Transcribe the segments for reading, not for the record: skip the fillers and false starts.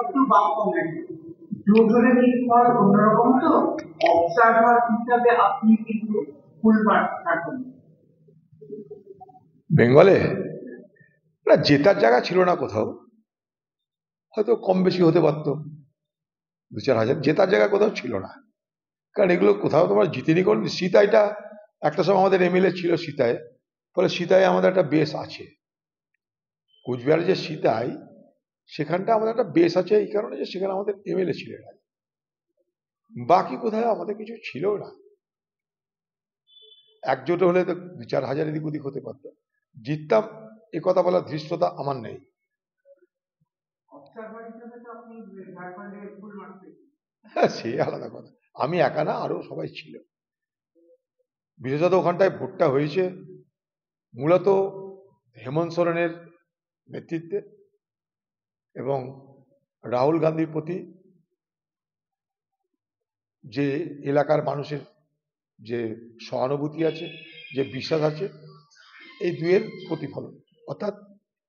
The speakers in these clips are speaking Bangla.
একটু বাক্য নাকি জোটরের ফল অন্যরকম তো অবজারভার হিসাবে আপনি কিন্তু ফুলবার থাকুন বেঙ্গলে না, জেতার জায়গা ছিল না কোথাও, হয়তো কম বেশি হতে পারত 2-4 হাজার, জেতার জায়গা কোথাও ছিল না। কারণ এগুলো কোথাও তোমার জিতেনি। কোন সীতাইটা একটা সময় আমাদের এমএলএ ছিল সীতায়, ফলে সীতায় আমাদের একটা বেস আছে। কোচবিহারে যে সীতাই, সেখানটা আমাদের একটা বেস আছে এই কারণে যে সেখানে আমাদের এমএলএ ছিলেন। বাকি কোথায় আমাদের কিছু ছিল না। একজোট হলে তো 2-4 হাজার এদিক ওদিক হতে পারত, জিততাম এ কথা বলার ধৃষ্টতা আমার নেই। অবজারভার হিসাবে তো আপনি ঝাড়খণ্ডে ফুল মারতে হ্যাঁ, সে আলাদা কথা। আমি একা না, আরো সবাই ছিল। বিশেষত ওখানটায় ভোটটা হয়েছে মূলত হেমন্ত সোরেনের নেতৃত্বে এবং রাহুল গান্ধীর প্রতি যে এলাকার মানুষের যে সহানুভূতি আছে, যে বিশ্বাস আছে, এই দুয়ের প্রতিফলন। অর্থাৎ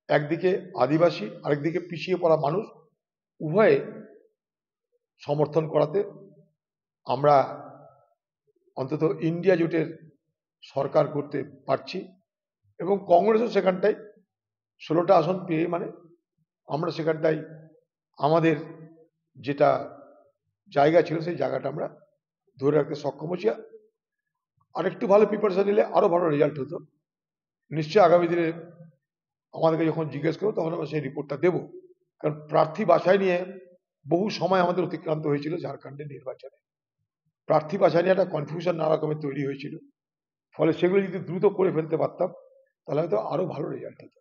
একদিকে আদিবাসী, আরেকদিকে পিছিয়ে পড়া মানুষ, উভয়ে সমর্থন করাতে আমরা অন্তত ইন্ডিয়া জোটের সরকার করতে পারছি। এবং কংগ্রেসও সেখানটায় 16টা আসন পেয়ে, মানে আমরা সেখানটায় আমাদের যেটা জায়গা ছিল সেই জায়গাটা আমরা ধরে রাখতে সক্ষম হচ্ছি। আরেকটু ভালো প্রিপারেশন নিলে আরো ভালো রেজাল্ট হতো। নিশ্চয়ই আগামী দিনে আমাদেরকে যখন জিজ্ঞেস করবো তখন আমরা সেই রিপোর্টটা দেবো। কারণ প্রার্থী বাছাই নিয়ে বহু সময় আমাদের অতিক্রান্ত হয়েছিল ঝাড়খণ্ডের নির্বাচনে। প্রার্থী বাছাই নিয়ে একটা কনফিউশন নানা রকমের তৈরি হয়েছিল, ফলে সেগুলো যদি দ্রুত করে ফেলতে পারতাম তাহলে হয়তো আরো ভালো রেজাল্ট হতো।